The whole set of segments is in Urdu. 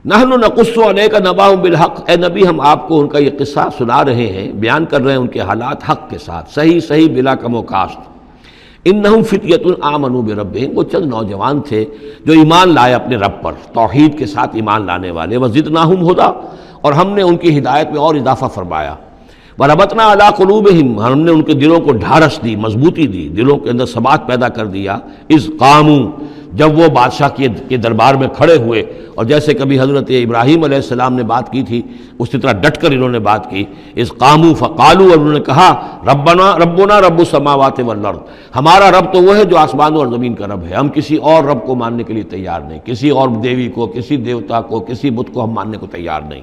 نحن نقص علیک نبأہم بالحق، اے نبی ہم آپ کو ان کا یہ قصہ سنا رہے ہیں، بیان کر رہے ہیں ان کے حالات حق کے ساتھ، صحیح بلا کم و کاسٹ۔ انہم فتیۃ آمنوا بربہم، وہ چند نوجوان تھے جو ایمان لائے اپنے رب پر، توحید کے ساتھ ایمان لانے والے، وزدناہم ہدی، اور ہم نے ان کی ہدایت میں اور اضافہ فرمایا، وربطنا علی قلوبہم، ہم نے ان کے دلوں کو ڈھارس دی، مضبوطی دی، دلوں کے اندر ثبات پیدا کر دیا، اذ قاموا، جب وہ بادشاہ کے دربار میں کھڑے ہوئے، اور جیسے کبھی حضرت ابراہیم علیہ السلام نے بات کی تھی اسی طرح ڈٹ کر انہوں نے بات کی، اذ قاموا فقالوا، اور انہوں نے کہا ربنا رب السماوات والارض، ہمارا رب تو وہ ہے جو آسمانوں اور زمین کا رب ہے، ہم کسی اور رب کو ماننے کے لیے تیار نہیں، کسی اور دیوی کو، کسی دیوتا کو، کسی بت کو ہم ماننے کو تیار نہیں،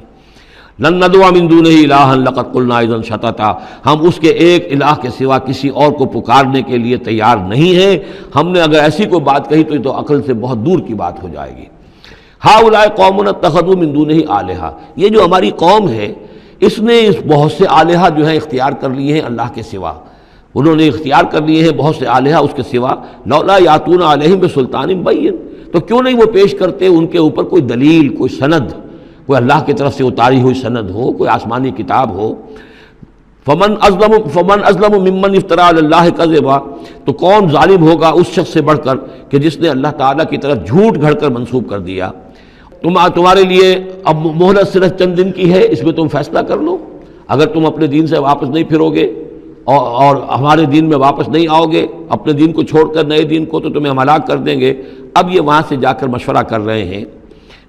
لن ندعو من دونہ الہا لقد قلنا اذا شططا، ہم اس کے ایک الہ کے سوا کسی اور کو پکارنے کے لیے تیار نہیں ہیں، ہم نے اگر ایسی کوئی بات کہی تو یہ تو عقل سے بہت دور کی بات ہو جائے گی۔ ہؤلاء قوم اتخذوا من دونہ آلہہ، یہ جو ہماری قوم ہے اس نے اس بہت سے آلہہ جو ہیں اختیار کر لیے ہیں اللہ کے سوا، انہوں نے اختیار کر لیے ہیں بہت سے آلہہ اس کے سوا، لولا یاتون علیہم بسلطان بین، تو کیوں نہیں وہ پیش کرتے ان کے اوپر کوئی دلیل، کوئی سند، کوئی اللہ کی طرف سے اتاری ہوئی سند ہو، کوئی آسمانی کتاب ہو۔ فمن ازلم ممن افتری علی اللہ کذبا، تو کون ظالم ہوگا اس شخص سے بڑھ کر کہ جس نے اللہ تعالیٰ کی طرف جھوٹ گھڑ کر منسوب کر دیا۔ تمہارے لیے اب مہلت صرف چند دن کی ہے، اس میں تم فیصلہ کر لو، اگر تم اپنے دین سے واپس نہیں پھرو گے اور ہمارے دین میں واپس نہیں آؤ گے، اپنے دین کو چھوڑ کر نئے دین کو، تو تمہیں ہم ہلاک کر دیں گے۔ اب یہ وہاں سے جا کر مشورہ کر رہے ہیں،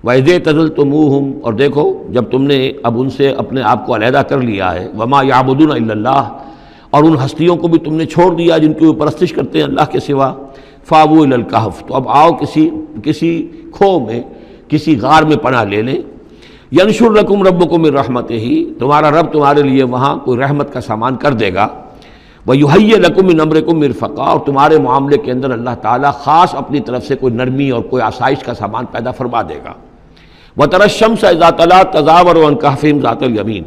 وَإِذْ اعْتَزَلْتُمُوهُمْ، اور دیکھو جب تم نے اب ان سے اپنے آپ کو علیحدہ کر لیا ہے، وَمَا يَعْبُدُونَ إِلَّا اللَّهَ، اور ان ہستیوں کو بھی تم نے چھوڑ دیا جن کی وہ پرستش کرتے ہیں اللہ کے سوا، فَآوُوا إِلَى الْكَهْفِ، تو اب آؤ کسی کھو میں، کسی غار میں پناہ لے لیں، يَنشُرْ لَكُمْ رَبُّكُم مِّن رَحْمَتِهِ، تمہارا رب تمہارے لیے وہاں کوئی رحمت کا سامان کر دے گا، وَيُهَيِّئْ لَكُم مِّنْ أَمْرِكُم مِّرْفَقًا، اور تمہارے معاملے کے اندر اللہ تعالیٰ خاص اپنی طرف سے کوئی نرمی اور کوئی آسائش کا سامان پیدا فرما دے گا۔ وَتَرَى الشَّمْسَ إِذَا طَلَعَت تَزَاوَرُ عَنْ كَهْفِهِمْ ذَاتَ الْيَمِينِ،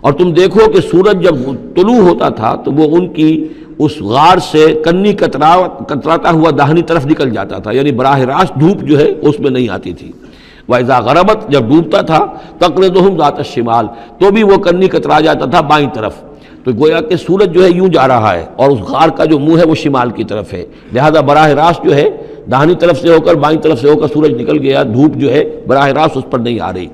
اور تم دیکھو کہ سورج جب طلوع ہوتا تھا تو وہ ان کی اس غار سے کنی کتراتا ہوا داہنی طرف نکل جاتا تھا، یعنی براہ راست دھوپ جو ہے اس میں نہیں آتی تھی۔ وَإِذَا غَرَبَتْ، جب ڈوبتا تھا، تَقْرِضُهُمْ ذَاتَ الشِّمَالِ، تو بھی وہ کنی کترا جاتا تھا بائیں طرف، تو گویا کہ سورج جو ہے یوں جا رہا ہے اور اس غار کا جو منہ ہے وہ شمال کی طرف ہے، لہذا براہ راست جو ہے داہنی طرف سے ہو کر بائیں طرف سے ہو کر سورج نکل گیا، دھوپ جو ہے براہ راست اس پر نہیں آ رہی۔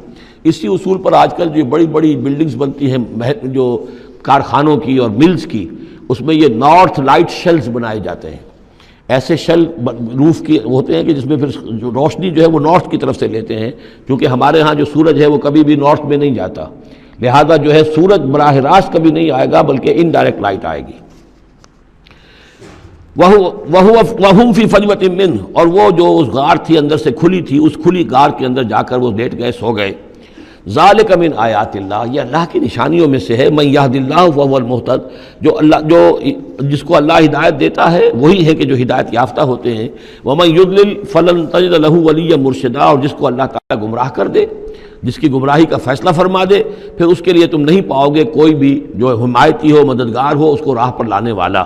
اسی اصول پر آج کل جو بڑی بڑی بلڈنگز بنتی ہیں جو کارخانوں کی اور ملز کی، اس میں یہ نارتھ لائٹ شیلز بنائے جاتے ہیں، ایسے شیل روف کی ہوتے ہیں کہ جس میں پھر جو روشنی جو ہے وہ نارتھ کی طرف سے لیتے ہیں، کیونکہ ہمارے ہاں جو سورج ہے وہ کبھی بھی نارتھ میں نہیں جاتا، لہذا جو ہے سورج براہ راست کبھی نہیں آئے گا بلکہ انڈائریکٹ لائٹ آئے گی۔ وَهُمْ فِي فَجْوَةٍ مِّنْهُ، اور وہ جو اس غار تھی اندر سے کھلی تھی، اس کھلی غار کے اندر جا کر وہ لیٹ گئے، سو گئے۔ ذَلِكَ مِنْ آیَاتِ اللَّهِ، یہ اللہ کی نشانیوں میں سے ہے، مَن يَهْدِ اللَّهُ فَهُوَ الْمُهْتَدِ، جو جس کو اللہ ہدایت دیتا ہے وہی ہے کہ جو ہدایت یافتہ ہوتے ہیں، وَمَن يُضْلِلْ فَلَن تَجِدَ لَهُ وَلِيًّا مُرْشِدًا، اور جس کو اللہ تعالیٰ گمراہ کر دے، جس کی گمراہی کا فیصلہ فرما دے، پھر اس کے لیے تم نہیں پاؤ گے کوئی بھی جو حمایتی ہو، مددگار ہو، اس کو راہ پر لانے والا۔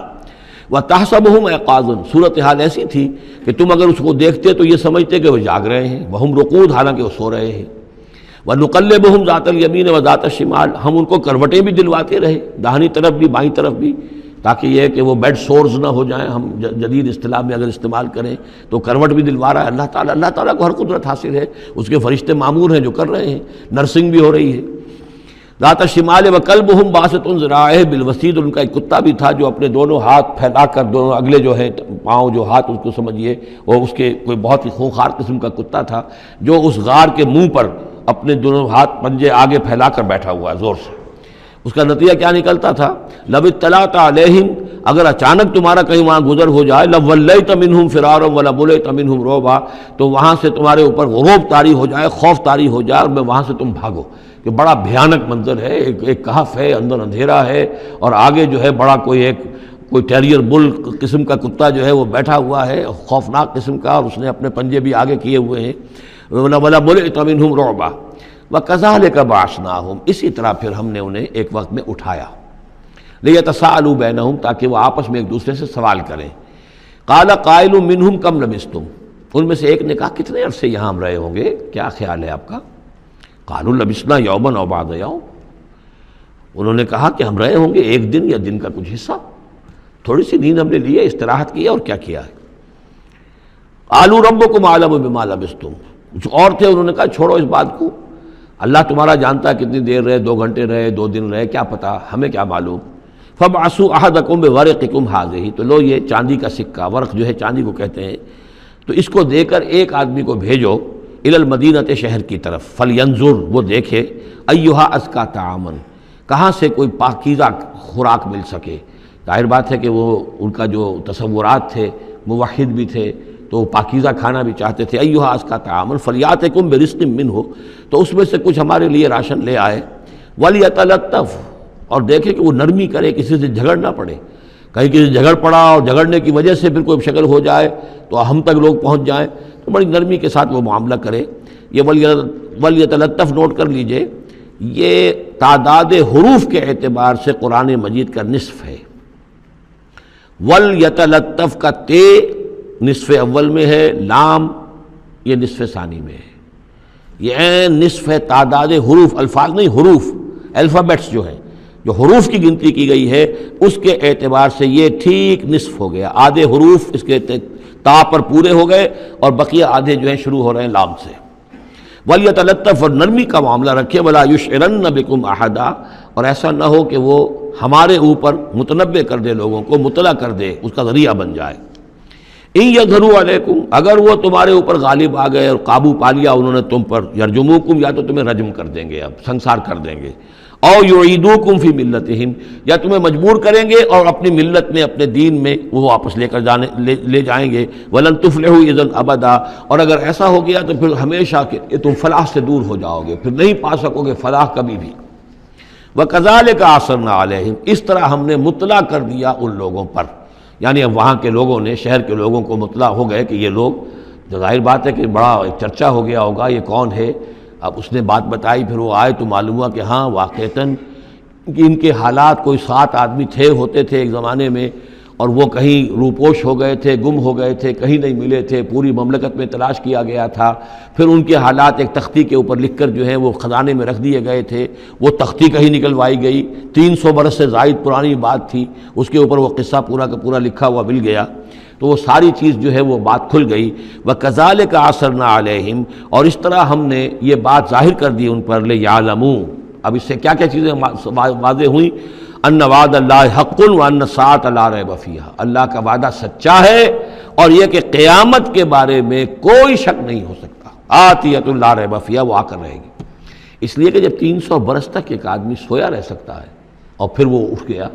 وَتَحْسَبُهُمْ أَيْقَاظًا، صورتحال ایسی تھی کہ تم اگر اس کو دیکھتے تو یہ سمجھتے کہ وہ جاگ رہے ہیں، وَهُمْ رُقُودٌ، حالانکہ وہ سو رہے ہیں۔ وَنُقَلِّبُهُمْ ذَاتَ الْيَمِينِ وَذَاتَ الشِّمَالِ، ہم ان کو کروٹیں بھی دلواتے رہے، داہنی طرف بھی بائیں طرف بھی، تاکہ یہ کہ وہ بیڈ سورز نہ ہو جائیں، ہم جدید اصطلاح میں اگر استعمال کریں تو کروٹ بھی دلوا رہا ہے اللہ تعالیٰ۔ اللہ تعالیٰ کو ہر قدرت حاصل ہے، اس کے فرشتے معمور ہیں جو کر رہے ہیں، نرسنگ بھی ہو رہی ہے۔ ذات الشمال وکلبہم باسط ذراعیہ بالوسید، ان کا ایک کتا بھی تھا جو اپنے دونوں ہاتھ پھیلا کر، دونوں اگلے جو ہیں پاؤں جو ہاتھ اس کو سمجھیے، وہ اس کے کوئی بہت ہی خونخوار قسم کا کتا تھا جو اس غار کے منہ پر اپنے دونوں ہاتھ پنجے آگے پھیلا کر بیٹھا ہوا ہے زور سے۔ اس کا نتیجہ کیا نکلتا تھا؟ لو اطلعت علیہم، اگر اچانک تمہارا کہیں وہاں گزر ہو جائے، لولیت منہم فرارا ولملیت منہم رعبا، تو وہاں سے تمہارے اوپر غروب طاری ہو جائے، خوف طاری ہو جائے، اور وہاں سے تم بھاگو، کہ بڑا بھیانک منظر ہے، ایک کہف ہے، اندر اندھیرا ہے، اور آگے جو ہے بڑا کوئی ٹیریئر بل قسم کا کتا جو ہے وہ بیٹھا ہوا ہے، خوفناک قسم کا، اور اس نے اپنے پنجے بھی آگے کیے ہوئے ہیں۔ وَلَمُلِئْتَ مِنْهُمْ رُعْبًا وَكَذَلِكَ بَعَثْنَاهُمْ، اسی طرح پھر ہم نے انہیں ایک وقت میں اٹھایا، لِيَتَسَاءَلُوا بَيْنَهُمْ، تاکہ وہ آپس میں ایک دوسرے سے سوال کریں۔ قَالَ قَائِلٌ مِّنْهُمْ كَمْ لَبِثْتُمْ، ان میں سے ایک نے کہا کتنے عرصے یہاں ہم رہے ہوں گے، کیا خیال ہے آپ کا؟ قالوا لبثنا یوما او بعض یوم، انہوں نے کہا کہ ہم رہے ہوں گے ایک دن یا دن کا کچھ حصہ، تھوڑی سی نیند ہم نے لی ہے، استراحت کی ہے، اور کیا کیا ہے۔ قالوا ربکم اعلم بما لبثتم، کچھ اور تھے انہوں نے کہا چھوڑو اس بات کو، اللہ تمہارا جانتا ہے کتنی دیر رہے، 2 گھنٹے رہے، 2 دن رہے، کیا پتہ، ہمیں کیا معلوم۔ فابعثوا احدکم بورقکم هذه، تو لو یہ چاندی کا سکہ، ورق جو ہے چاندی کو کہتے ہیں، تو اس کو دے کر ایک آدمی کو بھیجو الی المدینہ، شہر کی طرف، فلینظر، وہ دیکھے، ایھا ازکی طعاما، کہاں سے کوئی پاکیزہ خوراک مل سکے۔ ظاہر بات ہے کہ وہ ان کا جو تصورات تھے، موحد بھی تھے تو وہ پاکیزہ کھانا بھی چاہتے تھے۔ ایھا ازکی طعاما فلیاتکم برزق منہ، تو اس میں سے کچھ ہمارے لیے راشن لے آئے، ولیتلطف، اور دیکھے کہ وہ نرمی کرے، کسی سے جھگڑ نہ پڑے، کہیں کسی سے جھگڑ پڑا اور جھگڑنے کی وجہ سے پھر کوئی شکل ہو جائے تو ہم تک لوگ پہنچ جائیں، تو بڑی نرمی کے ساتھ وہ معاملہ کرے۔ یہ ولیتلطف نوٹ کر لیجئے، یہ تعداد حروف کے اعتبار سے قرآن مجید کا نصف ہے۔ ولیتلطف کا تے نصف اول میں ہے، لام یہ نصف ثانی میں ہے، یہ عین نصف ہے تعداد حروف، الفاظ نہیں، حروف، الفابیٹس جو ہیں، جو حروف کی گنتی کی گئی ہے اس کے اعتبار سے یہ ٹھیک نصف ہو گیا، آدھے حروف اس کے تا پر پورے ہو گئے اور بقیہ آدھے جو ہیں شروع ہو رہے ہیں لام سے۔ ولیتلطف، اور نرمی کا معاملہ رکھے، ولا یشعرن بکم احدا، اور ایسا نہ ہو کہ وہ ہمارے اوپر متنبع کر دے، لوگوں کو مطلع کر دے، اس کا ذریعہ بن جائے۔ ان یظہروا علیکم، اگر وہ تمہارے اوپر غالب آ گئے اور قابو پا لیا انہوں نے تم پر، یرجموکم، یا تو تمہیں رجم کر دیں گے، اب سنسار کر دیں گے، او یعیدوکم فی ملتہم، یا تمہیں مجبور کریں گے اور اپنی ملت میں، اپنے دین میں وہ واپس لے جائیں گے، ولن تفلحوا اذا ابدا، اور اگر ایسا ہو گیا تو پھر ہمیشہ کہ تم فلاح سے دور ہو جاؤ گے، پھر نہیں پا سکو گے فلاح کبھی بھی۔ وَكَذَلِكَ أَعْثَرْنَا عَلَيْهِمْ، اس طرح ہم نے مطلع کر دیا ان لوگوں پر، یعنی اب وہاں کے لوگوں نے، شہر کے لوگوں کو مطلع ہو گئے کہ یہ لوگ، ظاہر بات ہے کہ بڑا ایک چرچا ہو گیا ہوگا، یہ کون ہے۔ اب اس نے بات بتائی، پھر وہ آئے تو معلوم ہوا کہ ہاں واقعتاً کہ ان کے حالات، کوئی 7 آدمی ہوتے تھے ایک زمانے میں، اور وہ کہیں روپوش ہو گئے تھے، گم ہو گئے تھے، کہیں نہیں ملے تھے، پوری مملکت میں تلاش کیا گیا تھا، پھر ان کے حالات ایک تختی کے اوپر لکھ کر جو ہیں وہ خزانے میں رکھ دیے گئے تھے، وہ تختی کہیں نکلوائی گئی، 300 برس سے زائد پرانی بات تھی، اس کے اوپر وہ قصہ پورا کا پورا لکھا ہوا مل گیا، تو وہ ساری چیز جو ہے وہ بات کھل گئی۔ وَكَذَلِكَ أَعْثَرْنَا عَلَيْهِمْ، اور اس طرح ہم نے یہ بات ظاہر کر دی ان پر، لِيَعْلَمُوا، اب اس سے کیا کیا چیزیں واضح ہوئیں، ان وعد اللہ حق وان الساعۃ لا ریب فیہا، اللہ کا وعدہ سچا ہے اور یہ کہ قیامت کے بارے میں کوئی شک نہیں ہو سکتا، آتیۃ لا ریب فیہا، وہ آ کر رہے گی۔ اس لیے کہ جب 300 برس تک ایک آدمی سویا رہ سکتا ہے اور پھر وہ اٹھ گیا،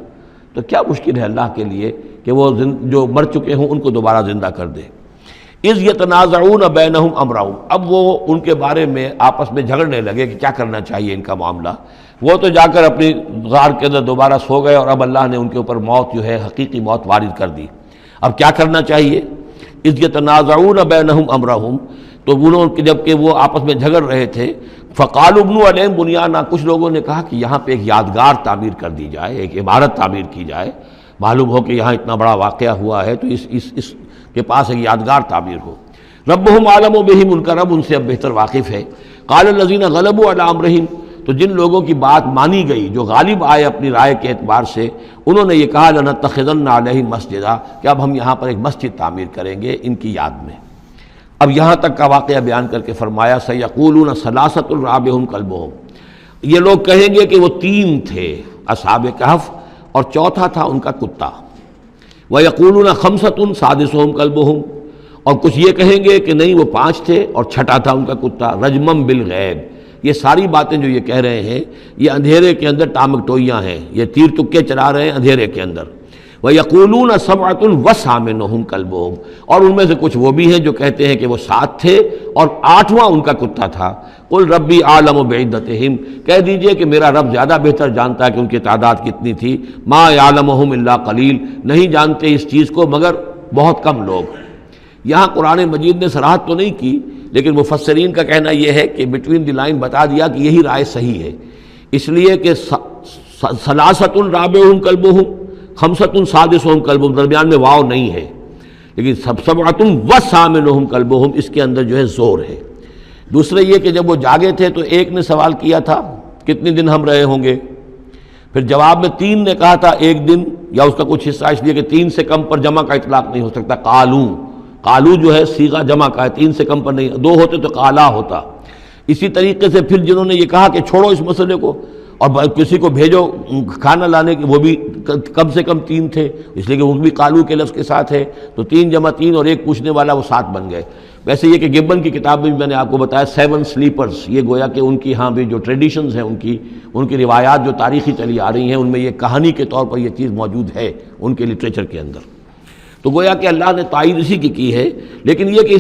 تو کیا مشکل ہے اللہ کے لیے کہ وہ جو مر چکے ہوں ان کو دوبارہ زندہ کر دے۔ اذ یتنازعون بینہم امرہم، اب وہ ان کے بارے میں آپس میں جھگڑنے لگے کہ کیا کرنا چاہیے ان کا معاملہ، وہ تو جا کر اپنی غار کے اندر دوبارہ سو گئے اور اب اللہ نے ان کے اوپر موت جو ہے حقیقی موت وارد کر دی۔ اب کیا کرنا چاہیے، اذ یتنازعون بینہم امرہم، تو انہوں جب کہ وہ آپس میں جھگڑ رہے تھے، فقالوا ابنوا علیہم بنیانا، کچھ لوگوں نے کہا کہ یہاں پہ ایک یادگار تعمیر کر دی جائے، ایک عمارت تعمیر کی جائے، معلوم ہو کہ یہاں اتنا بڑا واقعہ ہوا ہے تو اس کے پاس ایک یادگار تعمیر ہو۔ ربہم اعلم بہم، ان کا رب ان سے اب بہتر واقف ہے۔ قال الذین غلبوا علی امرہم، تو جن لوگوں کی بات مانی گئی، جو غالب آئے اپنی رائے کے اعتبار سے، انہوں نے یہ کہا لنتخذن علیہم مسجدا، کہ اب ہم یہاں پر ایک مسجد تعمیر کریں گے ان کی یاد میں۔ اب یہاں تک کا واقعہ بیان کر کے فرمایا سیقولون ثلاثۃ رابعہم کلبہم، یہ لوگ کہیں گے کہ وہ 3 تھے اصحاب کہف اور چوتھا تھا ان کا کتا، ویقولون خمسۃ سادسہم کلبہم، اور کچھ یہ کہیں گے کہ نہیں وہ 5 تھے اور چھٹا تھا ان کا کتا، رجمم بالغیب۔ یہ ساری باتیں جو یہ کہہ رہے ہیں یہ اندھیرے کے اندر ٹامک ٹوئیاں ہیں، یہ تیر تکے چلا رہے ہیں اندھیرے کے اندر۔ وَيَقُولُونَ سَبْعَةٌ وَثَامِنُهُمْ كَلْبُهُمْ، اور ان میں سے کچھ وہ بھی ہیں جو کہتے ہیں کہ وہ 7 تھے اور 8واں ان کا کتا تھا۔ قُلْ رَبِّي أَعْلَمُ بِعِدَّتِهِمْ، کہہ دیجئے کہ میرا رب زیادہ بہتر جانتا ہے کہ ان کی تعداد کتنی تھی۔ مَا يَعْلَمُهُمْ إِلَّا قَلِيلٌ، نہیں جانتے اس چیز کو مگر بہت کم لوگ۔ یہاں قرآن مجید نے صراحت تو نہیں کی، لیکن مفسرین کا کہنا یہ ہے کہ بٹوین دی لائن بتا دیا کہ یہی رائے صحیح ہے، اس لیے کہ ثلاثۃ رابعہم کلبہم، خمسۃ سادسہم کلبہم، درمیان میں واو نہیں ہے، لیکن سبعۃ وثامنہم کلبہم اس کے اندر جو ہے زور ہے۔ دوسرے یہ کہ جب وہ جاگے تھے تو ایک نے سوال کیا تھا کتنے دن ہم رہے ہوں گے، پھر جواب میں 3 نے کہا تھا 1 دن، یا اس کا کچھ حصہ اس لیے کہ 3 سے کم پر جمع کا اطلاق نہیں ہو سکتا، قالو جو ہے صیغہ جمع کا ہے، 3 سے کم پر نہیں، 2 ہوتے تو قالا ہوتا۔ اسی طریقے سے پھر جنہوں نے یہ کہا کہ چھوڑو اس مسئلے کو اور کسی کو بھیجو کھانا لانے کی، وہ بھی کم سے کم 3 تھے، اس لیے کہ وہ بھی قالو کے لفظ کے ساتھ ہے، تو 3 جمع 3 اور ایک پوچھنے والا، وہ 7 بن گئے۔ ویسے یہ کہ گبن کی کتاب میں بھی میں نے آپ کو بتایا 7 سلیپرز، یہ گویا کہ ان کی ہاں بھی جو ٹریڈیشنز ہیں ان کی روایات جو تاریخی چلی آ رہی ہیں، ان میں یہ کہانی کے طور پر یہ چیز موجود ہے ان کے لٹریچر کے اندر۔ تو گویا کہ اللہ نے تائید اسی کی ہے، لیکن یہ کہ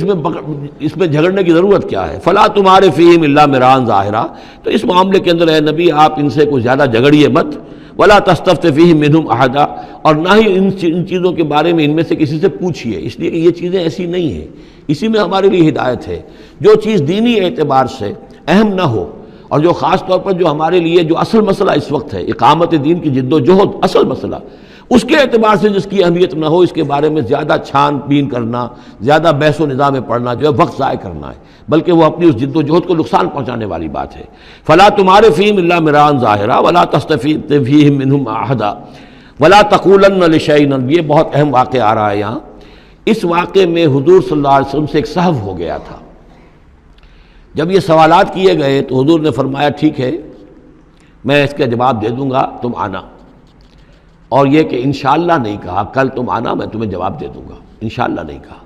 اس میں جھگڑنے کی ضرورت کیا ہے؟ فلا تمہارے فیہم الا مران ظاہرا، تو اس معاملے کے اندر اے نبی آپ ان سے کچھ زیادہ جھگڑیے مت، ولا تستفت فیہم منہم احدا، اور نہ ہی ان چیزوں کے بارے میں ان میں سے کسی سے پوچھیے، اس لیے کہ یہ چیزیں ایسی نہیں ہیں، اسی میں ہمارے لیے ہدایت ہے۔ جو چیز دینی اعتبار سے اہم نہ ہو، اور جو خاص طور پر جو ہمارے لیے جو اصل مسئلہ اس وقت ہے اقامت دین کی جد و جہد، اصل مسئلہ، اس کے اعتبار سے جس کی اہمیت نہ ہو، اس کے بارے میں زیادہ چھان بین کرنا، زیادہ بحث و نظام میں پڑھنا جو ہے وقت ضائع کرنا ہے، بلکہ وہ اپنی اس جد و جہد کو نقصان پہنچانے والی بات ہے۔ فلا تمہارے فیہم الا مران ظاہرا ولا تستفت فیہم منہم احدا ولا تقولن لشیء، یہ بہت اہم واقعہ آ رہا ہے یہاں۔ اس واقعے میں حضور صلی اللہ علیہ وسلم سے ایک سہو ہو گیا تھا۔ جب یہ سوالات کیے گئے تو حضور نے فرمایا ٹھیک ہے میں اس کا جواب دے دوں گا، تم آنا، اور یہ کہ انشاءاللہ نہیں کہا، کل تم آنا میں تمہیں جواب دے دوں گا، انشاءاللہ نہیں کہا،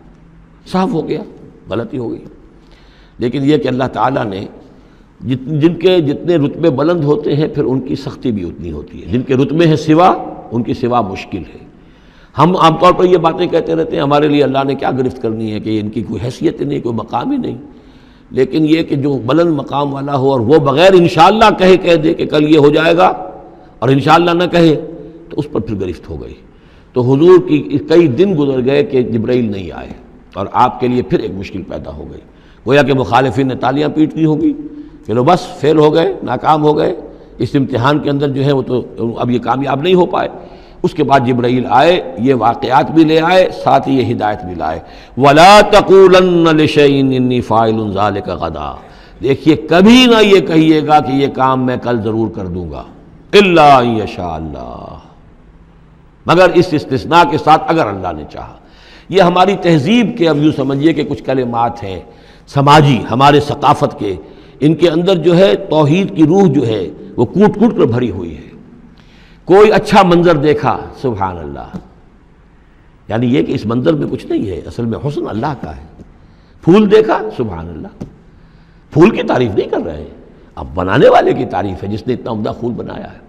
صاف ہو گیا، غلطی ہو گئی۔ لیکن یہ کہ اللہ تعالیٰ نے جن کے جتنے رتبے بلند ہوتے ہیں پھر ان کی سختی بھی اتنی ہوتی ہے، جن کے رتبے ہیں سوا، ان کی سوا مشکل ہے۔ ہم عام طور پر یہ باتیں کہتے رہتے ہیں ہمارے لیے اللہ نے کیا گرفت کرنی ہے کہ ان کی کوئی حیثیت ہی نہیں، کوئی مقام ہی نہیں، لیکن یہ کہ جو بلند مقام والا ہو اور وہ بغیر انشاءاللہ کہہ دے کہ کل یہ ہو جائے گا اور انشاءاللہ نہ کہے تو اس پر پھر گرفت ہو گئی۔ تو حضور کی کئی دن گزر گئے کہ جبرائیل نہیں آئے، اور آپ کے لیے پھر ایک مشکل پیدا ہو گئی، گویا کہ مخالفین نے تالیاں پیٹنی ہوگی کہ لو بس فیل ہو گئے، ناکام ہو گئے اس امتحان کے اندر، جو ہے وہ تو اب یہ کامیاب نہیں ہو پائے۔ اس کے بعد جبرائیل آئے، یہ واقعات بھی لے آئے، ساتھ ہی یہ ہدایت بھی لائے۔ وَلَا تَقُولَنَّ لِشَيْءٍ إِنِّي فَاعِلٌ ذَلِكَ غَدًا، دیکھیے کبھی نہ یہ کہیے گا کہ یہ کام میں کل ضرور کر دوں گا، إِلَّا أَن يَشَاءَ اللَّهُ، مگر اس استثناء کے ساتھ اگر اللہ نے چاہا۔ یہ ہماری تہذیب کے، اب یوں سمجھیے کہ کچھ کلمات ہیں سماجی، ہمارے ثقافت کے، ان کے اندر جو ہے توحید کی روح جو ہے وہ کوٹ کوٹ کر بھری ہوئی ہے۔ کوئی اچھا منظر دیکھا، سبحان اللہ، یعنی یہ کہ اس منظر میں کچھ نہیں ہے، اصل میں حسن اللہ کا ہے۔ پھول دیکھا، سبحان اللہ، پھول کی تعریف نہیں کر رہے ہیں، اب بنانے والے کی تعریف ہے جس نے اتنا عمدہ پھول بنایا ہے۔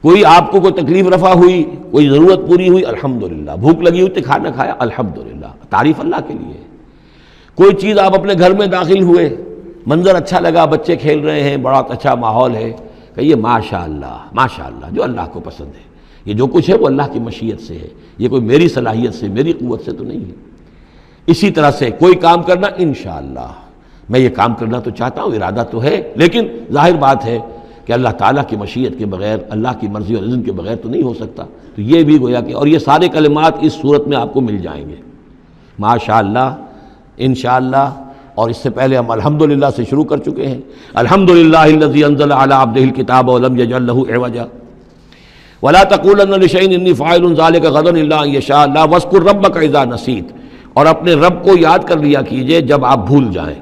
کوئی آپ کو کوئی تکلیف رفع ہوئی، کوئی ضرورت پوری ہوئی، الحمدللہ، بھوک لگی ہوئی تو کھانا کھایا، الحمدللہ، تعریف اللہ کے لیے ہے۔ کوئی چیز آپ اپنے گھر میں داخل ہوئے، منظر اچھا لگا، بچے کھیل رہے ہیں، بڑا اچھا ماحول ہے، کہیے ماشاءاللہ ماشاءاللہ، جو اللہ کو پسند ہے، یہ جو کچھ ہے وہ اللہ کی مشیت سے ہے، یہ کوئی میری صلاحیت سے، میری قوت سے تو نہیں ہے۔ اسی طرح سے کوئی کام کرنا، انشاءاللہ میں یہ کام کرنا تو چاہتا ہوں، ارادہ تو ہے، لیکن ظاہر بات ہے کہ اللہ تعالیٰ کی مشیت کے بغیر، اللہ کی مرضی اور اذن کے بغیر تو نہیں ہو سکتا۔ تو یہ بھی گویا کہ، اور یہ سارے کلمات اس صورت میں آپ کو مل جائیں گے، ماشاءاللہ، انشاءاللہ، اور اس سے پہلے ہم الحمدللہ سے شروع کر چکے ہیں۔ الحمدللہ الذی انزل علی عبدہ الکتاب ولم یجعل لہ عوجا ولا تقولن لشیء انی فاعل ذلک غدا الا ان یشاء اللہ واذکر ربک اذا نسیت، اور اپنے رب کو یاد کر لیا کیجئے جب آپ بھول جائیں،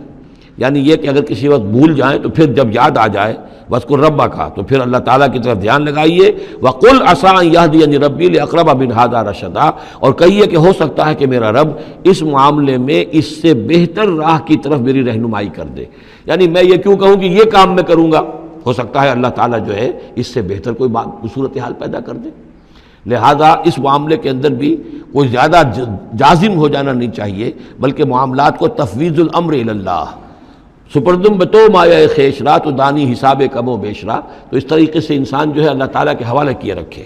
یعنی یہ کہ اگر کسی وقت بھول جائیں تو پھر جب یاد آ جائے، وَاذْكُرْ رَبَّكَ، تو پھر اللہ تعالیٰ کی طرف دھیان لگائیے۔ وَقُلْ عَسَىٰ أَن يَهْدِيَنِ رَبِّي لِأَقْرَبَ مِنْ هَٰذَا رَشَدًا، اور کہیے کہ ہو سکتا ہے کہ میرا رب اس معاملے میں اس سے بہتر راہ کی طرف میری رہنمائی کر دے، یعنی میں یہ کیوں کہوں کہ یہ کام میں کروں گا، ہو سکتا ہے اللہ تعالیٰ جو ہے اس سے بہتر کوئی صورتحال پیدا کر دے۔ لہذا اس معاملے کے اندر بھی کوئی زیادہ جازم ہو جانا نہیں چاہیے، بلکہ معاملات کو تفویض الامر الی اللہ، سپردم بتو مایا خیشرا تو دانی حساب کم و بیشرا، تو اس طریقے سے انسان جو ہے اللہ تعالیٰ کے حوالے کیے رکھے۔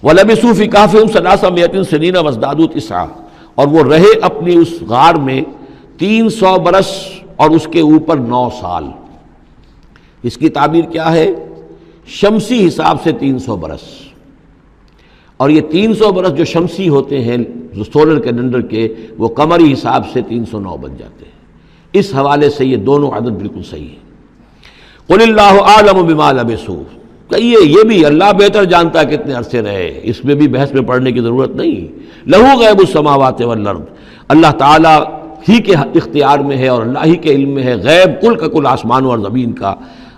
وَلَبِثُوا فِي كَهْفِهِمْ 300 سنین وازدادوا تسعا، اور وہ رہے اپنی اس غار میں 300 برس اور اس کے اوپر 9 سال۔ اس کی تعبیر کیا ہے؟ شمسی حساب سے 300 برس، اور یہ 300 برس جو شمسی ہوتے ہیں جو سولر کیلنڈر کے، وہ قمری حساب سے 309 بن جاتے ہیں۔ اس حوالے سے یہ دونوں عدد بالکل صحیح ہے۔ قل اللہ اعلم بما لبثوا، کہیے یہ بھی اللہ بہتر جانتا ہے کتنے عرصے رہے، اس میں بھی بحث میں پڑھنے کی ضرورت نہیں۔ لہ غیب السماوات والارض، اللہ تعالیٰ ہی کے اختیار میں ہے اور اللہ ہی کے علم میں ہے غیب کل کا کل آسمانوں اور زمین کا۔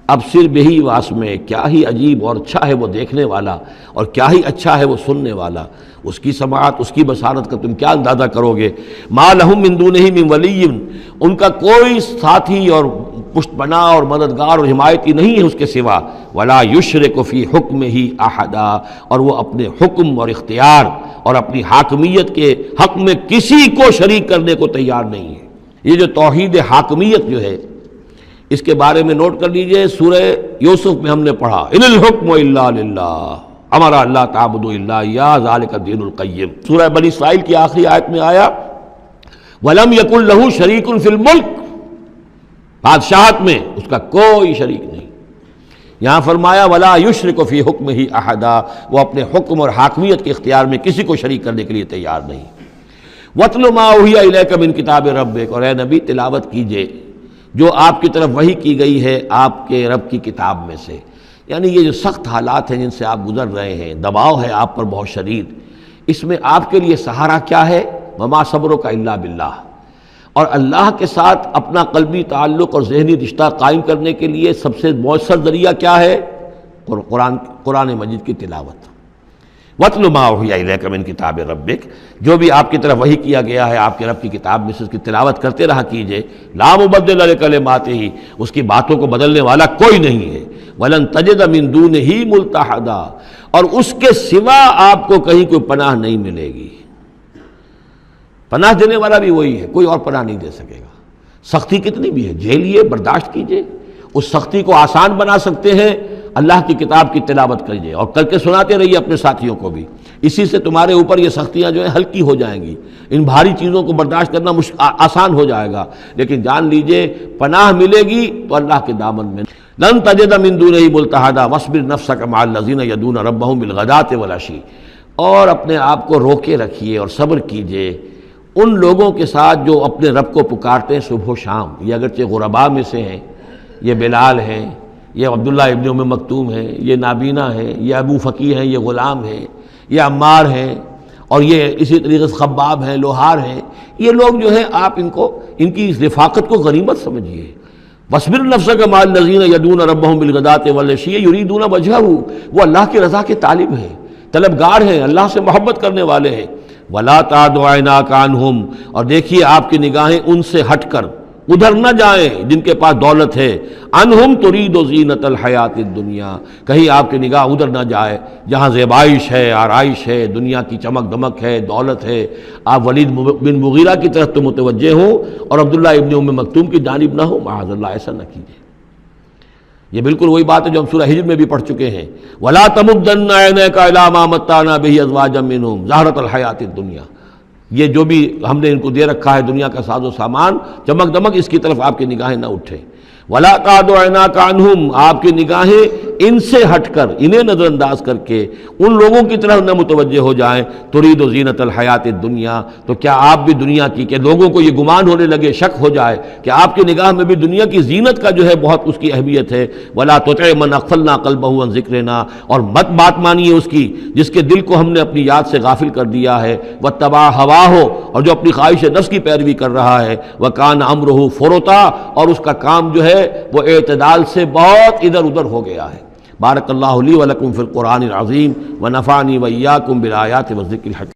اب صرف یہی واس میں، کیا ہی عجیب اور اچھا ہے وہ دیکھنے والا، اور کیا ہی اچھا ہے وہ سننے والا، اس کی سماعت، اس کی بصارت کا تم کیا اندازہ کرو گے۔ ما لہم من دونہ من ولی، ان کا کوئی ساتھی اور پشت پناہ اور مددگار اور حمایتی نہیں ہے اس کے سوا۔ ولا یشرک فی حکمہ احدا، اور وہ اپنے حکم اور اختیار اور اپنی حاکمیت کے حق میں کسی کو شریک کرنے کو تیار نہیں ہے۔ یہ جو توحید حاکمیت جو ہے، اس کے بارے میں نوٹ کر لیجئے، سورہ یوسف میں ہم نے پڑھا ان الحکم الا للہ، امر اللہ تعبدوا الا ایاہ ذالک الدین القیم۔ سورہ بنی اسرائیل کی آخری آیت میں آیا ولم یکن لہ شریک فی الملک، بادشاہت میں اس کا کوئی شریک نہیں۔ یہاں فرمایا ولا یشرک فی حکمہ احدا، وہ اپنے حکم اور حاکمیت کے اختیار میں کسی کو شریک کرنے کے لیے تیار نہیں۔ وَاتْلُ مَا أُوحِیَ إِلَیکَ مِن کتاب ربک، اور اے نبی تلاوت کیجئے جو آپ کی طرف وحی کی گئی ہے آپ کے رب کی کتاب میں سے۔ یعنی یہ جو سخت حالات ہیں جن سے آپ گزر رہے ہیں، دباؤ ہے آپ پر بہت شدید، اس میں آپ کے لیے سہارا کیا ہے؟ وَمَا صَبْرُكَ إِلَّا بِاللَّهِ، اور اللہ کے ساتھ اپنا قلبی تعلق اور ذہنی رشتہ قائم کرنے کے لیے سب سے مؤثر ذریعہ کیا ہے؟ قرآن مجید کی تلاوت۔ وَاتْلُ مَا أُوحِیَ إِلَیکَ مِن کتاب ربک، جو بھی آپ کی طرف وحی کیا گیا ہے آپ کے رب کی کتاب میں سے، اس کی تلاوت کرتے رہا کیجئے۔ لا مبدل لکلماتہ، اس کی باتوں کو بدلنے والا کوئی نہیں ہے۔ وَلَن تَجِدَ مِن دُونِہ مُلْتَحَدًا، اور اس کے سوا آپ کو کہیں کوئی پناہ نہیں ملے گی۔ پناہ دینے والا بھی وہی ہے، کوئی اور پناہ نہیں دے سکے گا۔ سختی کتنی بھی ہے جھیلیے، برداشت کیجئے، اس سختی کو آسان بنا سکتے ہیں اللہ کی کتاب کی تلاوت کریے اور کر کے سناتے رہیے اپنے ساتھیوں کو بھی، اسی سے تمہارے اوپر یہ سختیاں جو ہیں ہلکی ہو جائیں گی، ان بھاری چیزوں کو برداشت کرنا آسان ہو جائے گا۔ لیکن جان لیجئے پناہ ملے گی تو اللہ کے دامن میں۔ لن تجد من دونہ ملتحدا واصبر نفسک مع الذین یدعون ربہم بالغداۃ والعشی، اور اپنے آپ کو روکے رکھیے اور صبر کیجئے ان لوگوں کے ساتھ جو اپنے رب کو پکارتے ہیں صبح و شام۔ یہ اگرچہ غرباء میں سے ہیں، یہ بلال ہیں، یہ عبداللہ ابن ام مکتوم ہیں، یہ نابینا ہیں، یہ ابو فقی ہیں، یہ غلام ہیں، یہ عمار ہیں، اور یہ اسی طریقے سے خباب ہیں، لوہار ہیں۔ یہ لوگ جو ہیں آپ ان کی رفاقت کو غنیمت سمجھیے۔ وَاصْبِرْ نَفْسَكَ مَعَ الَّذِينَ يَدْعُونَ رَبَّهُم بِالْغَدَاةِ وَالْعَشِيِّ يُرِيدُونَ وَجْهَهُ، وہ اللہ کی رضا کے طالب ہیں، طلبگار ہیں، اللہ سے محبت کرنے والے ہیں۔ وَلَا تَعْدُ عَيْنَاكَ عَنْهُمْ، اور دیکھیے آپ کی نگاہیں ان سے ہٹ کر ادھر نہ جائیں جن کے پاس دولت ہے۔ انہم ترید زینت الحیات الدنیا، کہیں آپ کی نگاہ ادھر نہ جائے جہاں زیبائش ہے، آرائش ہے، دنیا کی چمک دمک ہے، دولت ہے۔ آپ ولید بن مغیرہ کی طرف تو متوجہ ہوں اور عبداللہ ابن ام مکتوم کی جانب نہ ہو، معاذ اللہ ایسا نہ کیجیے۔ یہ بالکل وہی بات ہے جو ہم سورہ ہجر میں بھی پڑھ چکے ہیں، وَلَا تَمُدَّنَّ عَيْنَيْكَ إِلَىٰ مَا مَتَّعْنَا بِهِ أَزْوَاجًا مِّنْهُمْ زَهْرَةَ الْحَيَاةِ الدُّنْيَا، یہ جو بھی ہم نے ان کو دے رکھا ہے دنیا کا ساز و سامان، چمک دمک، اس کی طرف آپ کی نگاہیں نہ اٹھیں۔ وَلَا تَعْدُ عَيْنَاكَ عَنْهُمْ، آپ کی نگاہیں ان سے ہٹ کر، انہیں نظر انداز کر کے ان لوگوں کی طرف نہ متوجہ ہو جائیں۔ ترید زینت الحیات الدنیا، تو کیا آپ بھی دنیا کی، کہ لوگوں کو یہ گمان ہونے لگے، شک ہو جائے کہ آپ کی نگاہ میں بھی دنیا کی زینت کا جو ہے بہت اس کی اہمیت ہے۔ وَلَا تُطِعْ مَنْ أَغْفَلْنَا قَلْبَهُ عَنْ ذِكْرِنَا، اور مت بات مانیے اس کی جس کے دل کو ہم نے اپنی یاد سے غافل کر دیا ہے۔ وَاتَّبَعَ هَوَاهُ، اور جو اپنی خواہش نفس کی پیروی کر رہا ہے۔ وَكَانَ أَمْرُهُ فُرُطًا، اور اس کا کام جو ہے وہ اعتدال سے بہت ادھر ادھر ہو گیا ہے۔ بارک اللہ لی ولکم فی القرآن العظیم ونفعنی وإیاکم بالآیات والذکر الحکیم۔